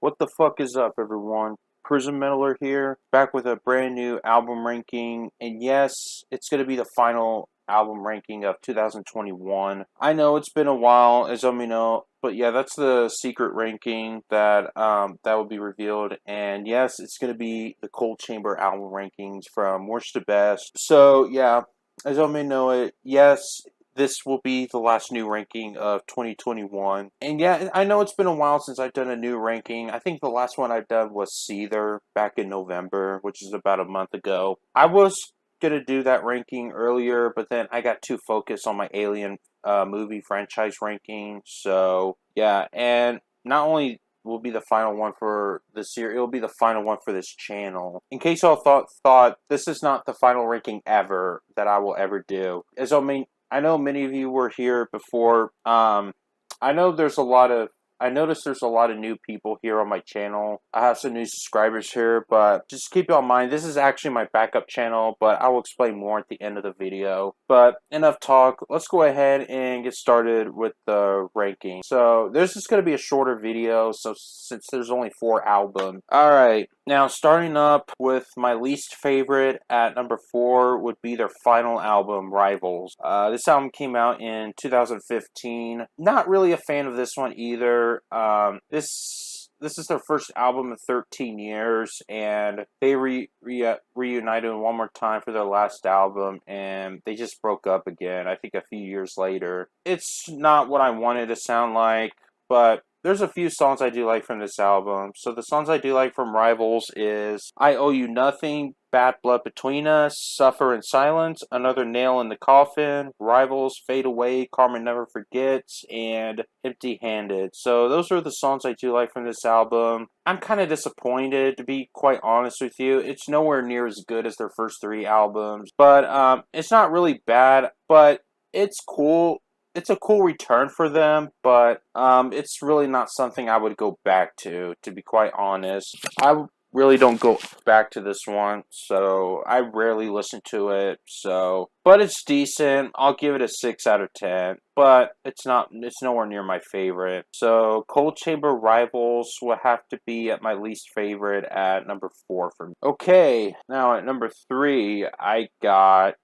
What the fuck is up, everyone? Prism Miller here, back with a brand new album ranking. And yes, it's going to be the final album ranking of 2021. I know it's been a while, as some know, but yeah, that's the secret ranking that will be revealed. And yes, it's going to be the Cold Chamber album rankings from worst to best. So yeah, as I may know it, yes, this will be the last new ranking of 2021. And yeah, I know it's been a while since I've done a new ranking. I think the last one I've done was Seether back in November, which is about a month ago. I was gonna do that ranking earlier, but then I got too focused on my Alien movie franchise ranking. So yeah, and not only will be the final one for this year, it'll be the final one for this channel. In case y'all thought this is not the final ranking ever that I will ever do. As I know many of you were here before. I know there's a lot of I noticed there's a lot of new people here on my channel. I have some new subscribers here, but just keep in mind, this is actually my backup channel, but I will explain more at the end of the video. But enough talk, let's go ahead and get started with the ranking. So this is going to be a shorter video, so since there's only 4 albums. Alright, now starting up with my least favorite at number 4 would be their final album, Rivals. This album came out in 2015. Not really a fan of this one either. This is their first album in 13 years, and they reunited one more time for their last album, and they just broke up again, I think a few years later. It's not what I wanted to sound like, but there's a few songs I do like from this album. So the songs I do like from Rivals is I Owe You Nothing, Bad Blood Between Us, Suffer in Silence, Another Nail in the Coffin, Rivals, Fade Away, Karma Never Forgets, and Empty Handed. So those are the songs I do like from this album. I'm kind of disappointed, to be quite honest with you. It's nowhere near as good as their first 3 albums, but it's not really bad, but it's cool. It's a cool return for them, but it's really not something I would go back to be quite honest. I really don't go back to this one, so I rarely listen to it. So, but it's decent. I'll give it a 6 out of 10. But it's nowhere near my favorite. So Cold Chamber Rivals will have to be at my least favorite at number 4 for me. Okay, now at number 3, I got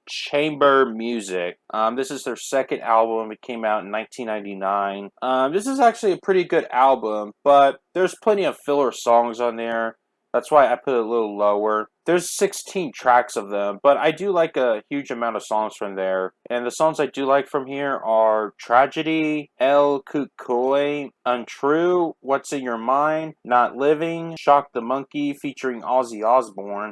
Chamber Music. This is their second album. It came out in 1999. This is actually a pretty good album, but there's plenty of filler songs on there. That's why I put it a little lower. There's 16 tracks of them, but I do like a huge amount of songs from there. And the songs I do like from here are Tragedy, El Cucuy, Untrue, What's in Your Mind, Not Living, Shock the Monkey featuring Ozzy Osbourne,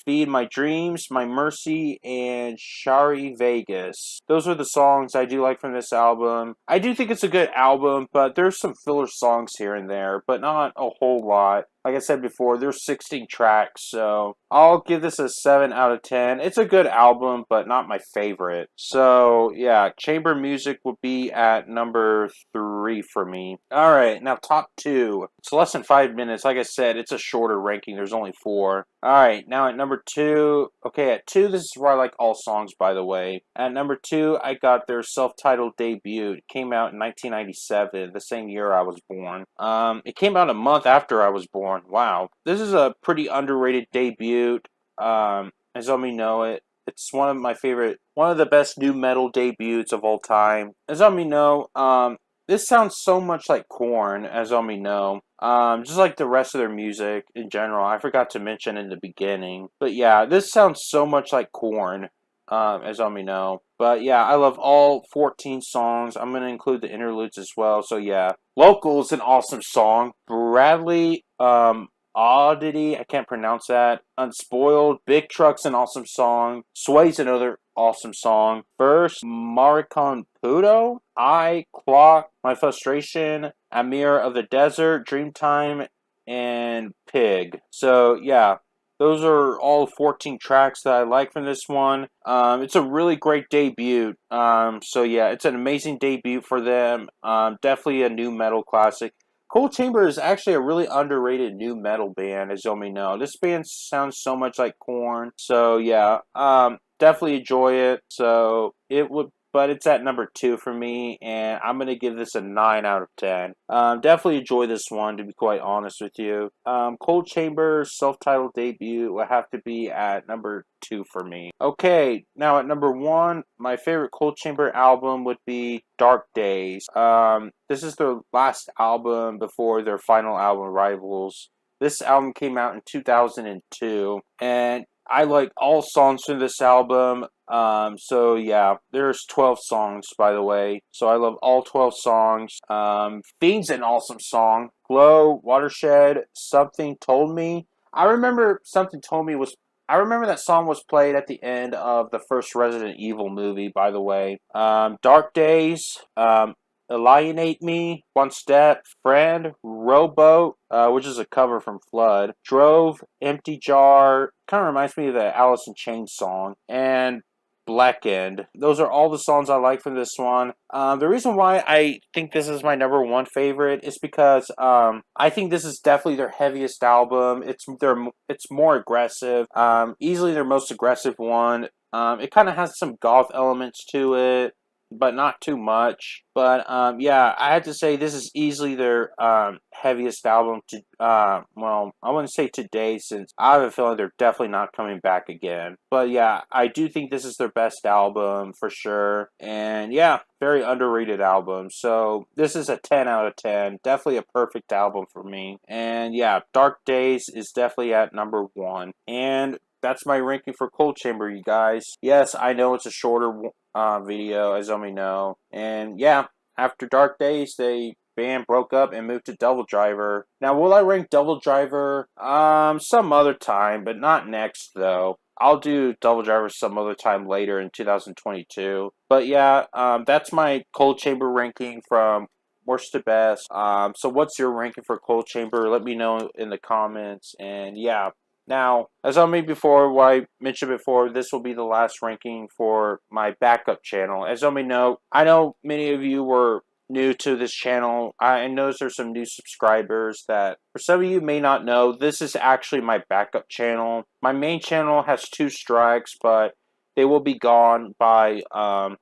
Feed My Dreams, My Mercy, and Shari Vegas. Those are the songs I do like from this album. I do think it's a good album, but there's some filler songs here and there, but not a whole lot. Like I said before, there's 16 tracks, so I'll give this a 7 out of 10. It's a good album, but not my favorite. So, yeah, Chamber Music will be at number 3 for me. Alright, now top 2. It's less than 5 minutes. Like I said, it's a shorter ranking. There's only 4. Alright, now at number 2. Okay, at 2, this is where I like all songs, by the way. At number 2, I got their self-titled debut. It came out in 1997, the same year I was born. It came out a month after I was born. Wow. This is a pretty underrated debut. As all me know it. It's one of the best new metal debuts of all time. As all me know, this sounds so much like Korn, as all me know. Just like the rest of their music in general. I forgot to mention in the beginning. But yeah, this sounds so much like Korn, as all me know. But yeah, I love all 14 songs. I'm going to include the interludes as well. So yeah, Local is an awesome song. Bradley, Oddity, I can't pronounce that. Unspoiled, Big Truck's an awesome song. Sway's another awesome song. First, Maricon Pudo, I, Clock, My Frustration, Amir of the Desert, Dreamtime, and Pig. So, yeah. Those are all 14 tracks that I like from this one. It's a really great debut. So yeah, it's an amazing debut for them. Definitely a new metal classic. Cold Chamber is actually a really underrated new metal band, as you may know. This band sounds so much like Korn. So yeah, definitely enjoy it. So it would but it's at number 2 for me, and I'm going to give this a 9 out of 10. Definitely enjoy this one, to be quite honest with you. Cold Chamber's self-titled debut will have to be at number 2 for me. Okay, now at number 1, my favorite Cold Chamber album would be Dark Days. This is their last album before their final album, Rivals. This album came out in 2002, and I like all songs from this album. So yeah, there's 12 songs, by the way. So I love all 12 songs. Fiend's an awesome song. Glow, Watershed, Something Told Me. I remember that song was played at the end of the first Resident Evil movie, by the way. Dark Days, Alienate Me, One Step, Friend, Rowboat, which is a cover from Flood, Drove, Empty Jar, kind of reminds me of the Alice in Chains song, and Blackened. Those are all the songs I like from this one. The reason why I think this is my number 1 favorite is because I think this is definitely their heaviest album. It's more aggressive. Easily their most aggressive one. It kind of has some goth elements to it, but not too much. But yeah, I had to say this is easily their heaviest album to well, I wouldn't say today, since I have a feeling they're definitely not coming back again. But yeah, I do think this is their best album for sure. And yeah, very underrated album. So this is a 10 out of 10. Definitely a perfect album for me. And yeah, Dark Days is definitely at number 1. And that's my ranking for Cold Chamber, you guys. Yes, I know it's a shorter video, as you may know. And yeah, after Dark Days, they band broke up and moved to Double Driver. Now, will I rank Double Driver? Some other time, but not next, though. I'll do Double Driver some other time later in 2022. But yeah, that's my Cold Chamber ranking from worst to best. So what's your ranking for Cold Chamber? Let me know in the comments. And yeah. Now, as I mentioned before, this will be the last ranking for my backup channel. As I know many of you were new to this channel. I noticed there's some new subscribers that, for some of you may not know, this is actually my backup channel. My main channel has 2 strikes, but they will be gone by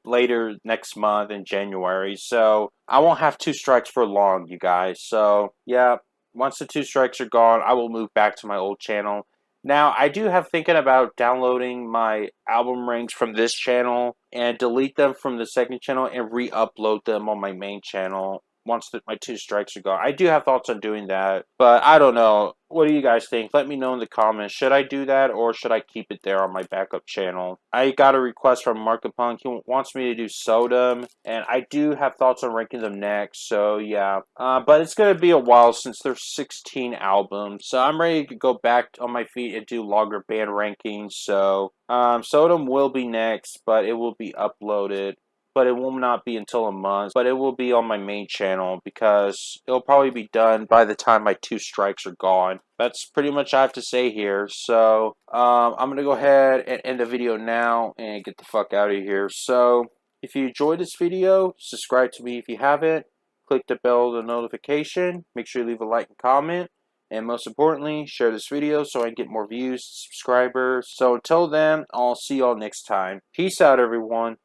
later next month in January. So I won't have 2 strikes for long, you guys. So yeah, once the 2 strikes are gone, I will move back to my old channel. Now, I do have thinking about downloading my album ranks from this channel and delete them from the second channel and re-upload them on my main channel once my 2 strikes are gone. I do have thoughts on doing that, but I don't know. What do you guys think? Let me know in the comments. Should I do that, or should I keep it there on my backup channel? I got a request from Markapunk. He wants me to do Sodom, and I do have thoughts on ranking them next, so yeah. But it's going to be a while since there's 16 albums, so I'm ready to go back on my feet and do longer band rankings. So Sodom will be next, but it will be uploaded. But it will not be until a month. But it will be on my main channel because it'll probably be done by the time my 2 strikes are gone. That's pretty much all I have to say here. So I'm going to go ahead and end the video now and get the fuck out of here. So if you enjoyed this video, subscribe to me if you haven't. Click the bell to notification. Make sure you leave a like and comment. And most importantly, share this video so I can get more views, subscribers. So until then, I'll see y'all next time. Peace out, everyone.